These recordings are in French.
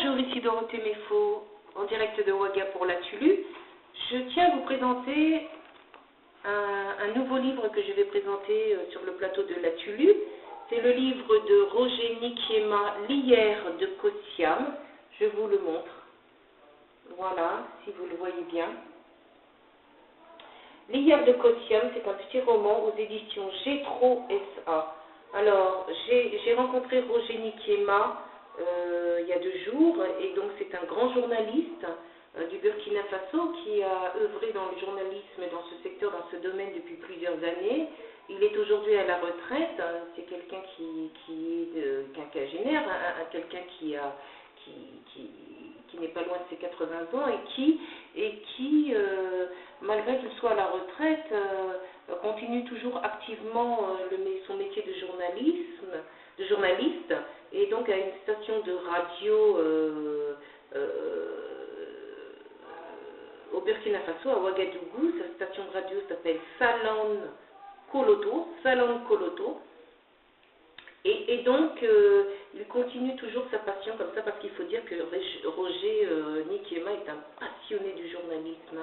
Bonjour, ici Dorothée Méfaux, en direct de Ouaga pour la Tulu. Je tiens à vous présenter un nouveau livre que je vais présenter sur le plateau de la Tulu. C'est le livre de Roger Nikiema, Lierre de Kossiam. Je vous le montre. Voilà, si vous le voyez bien. Lierre de Kossiam, c'est un petit roman aux éditions Gétro SA. Alors, j'ai rencontré Roger Nikiema il y a 2 jours, et donc c'est un grand journaliste du Burkina Faso qui a œuvré dans le journalisme, dans ce secteur, dans ce domaine depuis plusieurs années. Il est aujourd'hui à la retraite. C'est quelqu'un qui est quinquagénaire, quelqu'un qui n'est pas loin de ses 80 ans et qui malgré qu'il soit à la retraite, continue toujours activement son métier de journaliste, et donc à une station de radio au Burkina Faso, à Ouagadougou. Sa station de radio s'appelle Salon Koloto. Et donc, il continue toujours sa passion comme ça, parce qu'il faut dire que Roger Nikiema est un passionné du journalisme.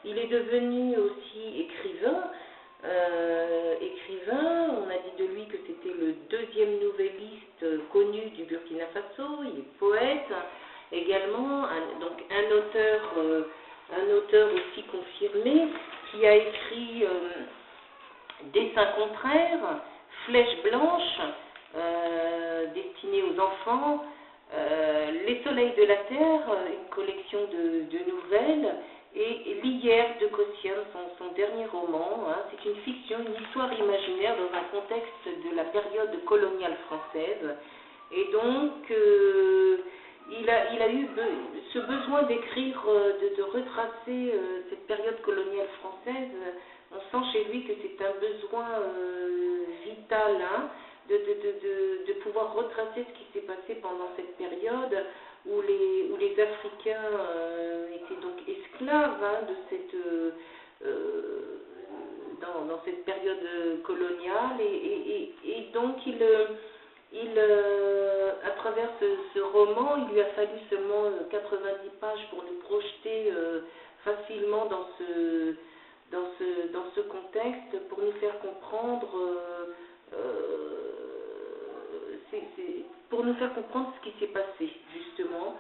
Il est devenu aussi écrivain. On a dit de lui que c'était le 2e nouvelliste connu du Burkina Faso. Il est poète également, donc un auteur aussi confirmé, qui a écrit Dessins contraires, Flèches blanches, destinée aux enfants, Les soleils de la terre, une collection de nouvelles, et Lierre de Kossiam, son dernier roman. C'est une fiction, une histoire imaginaire dans un contexte de la période coloniale française. Et donc, il a eu ce besoin d'écrire, de retracer cette période coloniale française. On sent chez lui que c'est un besoin vital, de pouvoir retracer ce qui s'est passé pendant cette période où les Africains étaient donc esclaves dans cette période coloniale, et donc à travers ce roman, il lui a fallu seulement 90 pages pour nous projeter facilement dans ce contexte, pour nous faire comprendre ce qui s'est passé, justement,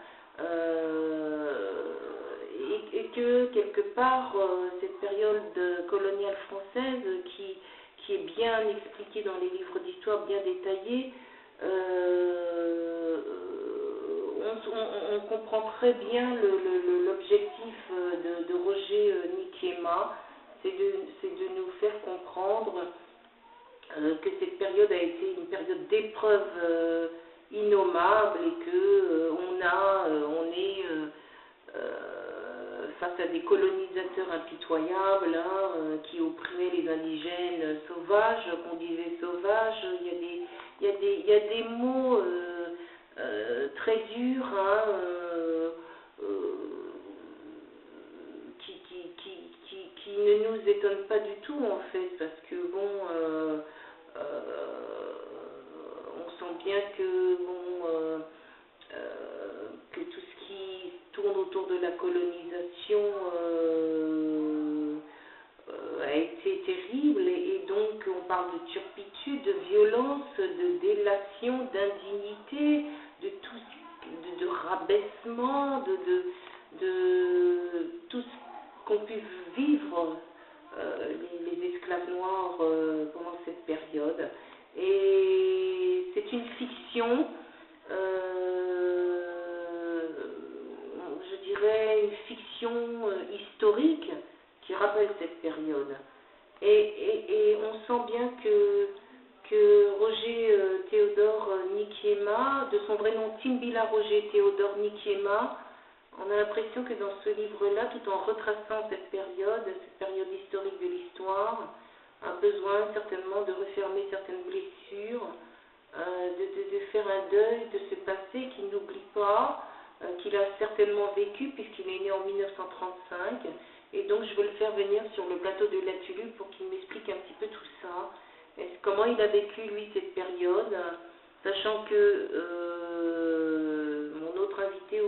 et que quelque part cette période coloniale française, qui est bien expliquée dans les livres d'histoire, bien détaillée, on comprend très bien l'objectif de Roger Nikiema, c'est de nous faire comprendre que cette période a été une période d'épreuve innommable, et que on est face à des colonisateurs impitoyables, qui opprimaient les indigènes sauvages, qu'on disait sauvages. Il y a des mots très durs, qui ne nous étonnent pas du tout, en fait, parce que on sent bien que tout ce qui tourne autour de la colonisation a été terrible, et donc on parle de turpitude, de violence, de délation, d'indignité, de rabaissement, de tout ce qu'ont pu vivre les esclaves noirs pendant cette période. Et c'est une fiction, je dirais une fiction historique qui rappelle cette période. Et on sent bien que Roger Théodore Nikiema, de son vrai nom Timbila Roger Théodore Nikiema, on a l'impression que dans ce livre-là, tout en retraçant cette période historique de l'histoire, a besoin certainement de refermer certaines blessures, de faire un deuil de ce passé qu'il n'oublie pas, qu'il a certainement vécu puisqu'il est né en 1935. Et donc je veux le faire venir sur le plateau de la Tulu pour qu'il m'explique un petit peu tout ça. Comment il a vécu, lui, cette période, sachant que mon autre invité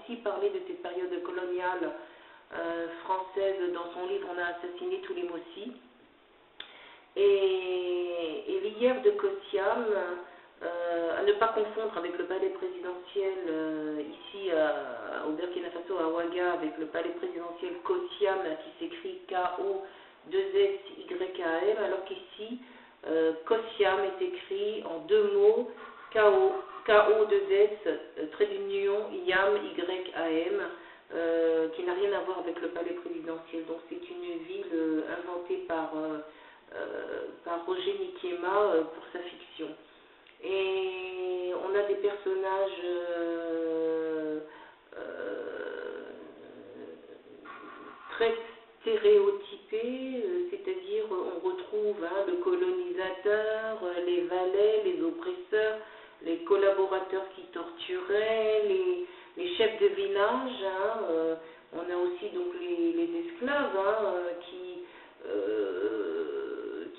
aussi parlé de cette période coloniale française dans son livre On a assassiné tous les Mossi. Et l'hier de Kotiam, à ne pas confondre avec le palais présidentiel ici au Burkina Faso, à Ouaga, avec le palais présidentiel Kotiam qui s'écrit K-O-2-S-Y-A-M, alors qu'ici, Kotiam est écrit en deux mots, K-O-2-S, trait d'union, IAM, Y-A-M, qui n'a rien à voir avec le palais présidentiel. Donc c'est une ville inventée par Roger Nikiema pour sa fiction. Et on a des personnages très stéréotypés, c'est-à-dire on retrouve le colonisateur, les valets, les oppresseurs, les collaborateurs qui torturaient, les chefs de village, on a aussi donc les esclaves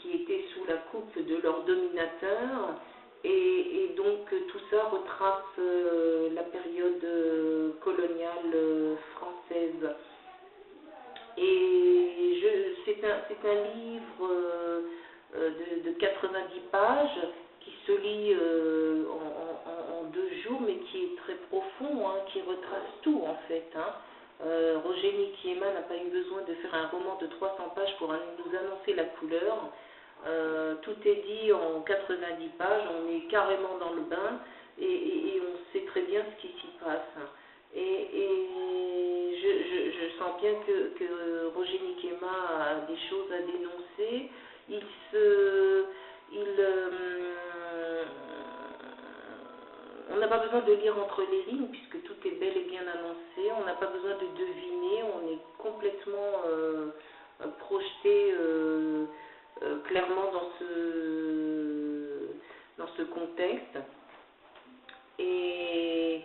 qui étaient sous la coupe de leur dominateur, et donc tout ça retrace la période coloniale française. Et c'est un livre de 90 pages qui se lit en 2 jours, mais qui est très profond, qui retrace tout en fait. Roger Nikiema n'a pas eu besoin de faire un roman de 300 pages pour nous annoncer la couleur. Tout est dit en 90 pages, on est carrément dans le bain et on sait très bien ce qui s'y passe. Et je sens bien que Roger Nikiema a des choses à dénoncer. On n'a pas besoin de lire entre les lignes puisque tout est bel et bien annoncé. On n'a pas besoin de deviner. On est complètement projeté clairement dans ce contexte. Et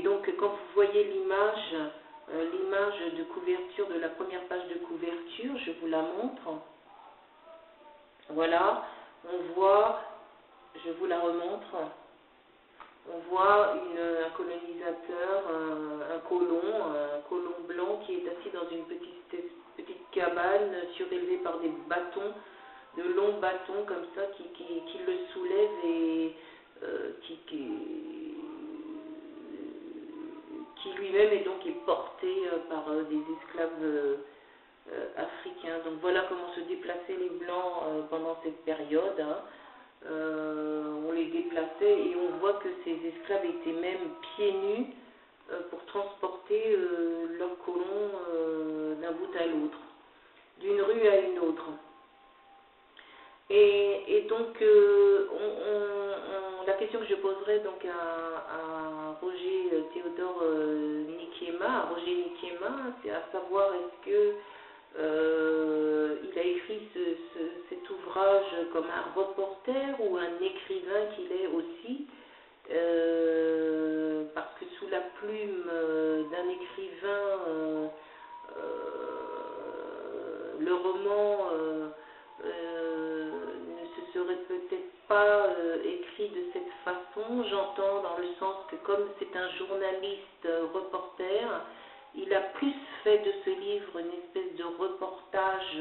donc quand vous voyez l'image de couverture, de la première page de couverture, je vous la montre. Voilà, on voit, je vous la remontre. On voit un colonisateur, un colon blanc qui est assis dans une petite cabane surélevée par des bâtons, de longs bâtons comme ça qui le soulèvent et qui lui-même est porté par des esclaves africains. Donc voilà comment se déplaçaient les blancs pendant cette période. On les déplaçait et on voit que ces esclaves étaient même pieds nus pour transporter leurs colons d'un bout à l'autre, d'une rue à une autre. Et donc la question que je poserai donc à Roger Théodore Nikiema, c'est à savoir est-ce que il a écrit cet ouvrage comme un reporter ou un écrivain qu'il est aussi, parce que sous la plume d'un écrivain, le roman ne se serait peut-être pas écrit de cette façon. J'entends dans le sens que comme c'est un journaliste reporter, il a plus fait de ce livre une espèce de reportage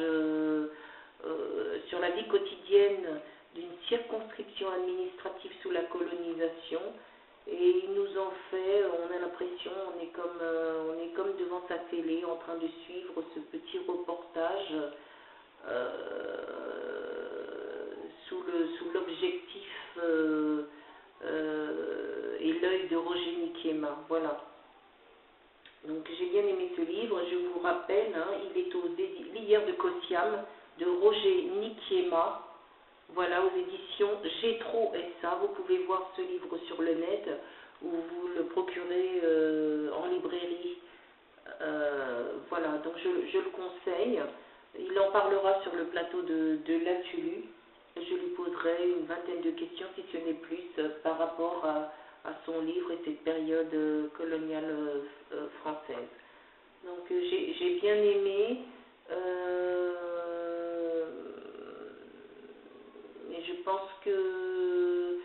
sur la vie quotidienne d'une circonscription administrative sous la colonisation. Et il nous en fait, on a l'impression, on est comme devant sa télé en train de suivre ce petit reportage sous l'objectif et l'œil de Roger Nikiema. Voilà. Donc j'ai bien aimé ce livre, je vous rappelle, il est aux L'hier de Kotiam de Roger Nikiema, voilà, aux éditions Gétro SA. Vous pouvez voir ce livre sur le net ou vous le procurez en librairie. Voilà, donc je le conseille. Il en parlera sur le plateau de l'Atulu. Je lui poserai une vingtaine de questions, si ce n'est plus, par rapport à son livre et cette période coloniale française. Donc j'ai bien aimé, et je pense que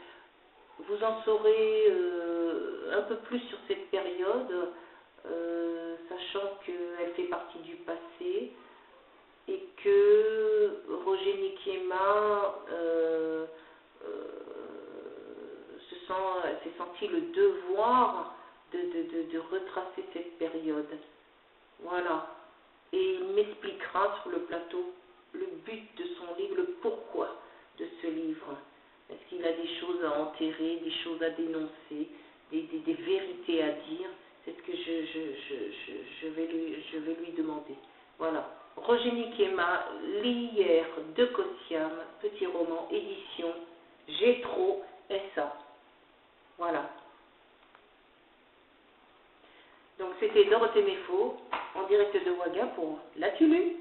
vous en saurez un peu plus sur cette période sachant qu'elle fait partie du passé et que Roger Nikiema s'est senti le devoir de retracer cette période. Voilà. Et il m'expliquera sur le plateau le but de son livre, le pourquoi de ce livre. Est-ce qu'il a des choses à enterrer, des choses à dénoncer, des vérités à dire? C'est ce que je vais lui demander. Voilà. Roger Nikiema, L'Hier de Kossiam, petit roman, édition Gétro SA. Voilà. Donc c'était Dorothée Méfaux, en direct de Ouaga pour L'As-tu lu ?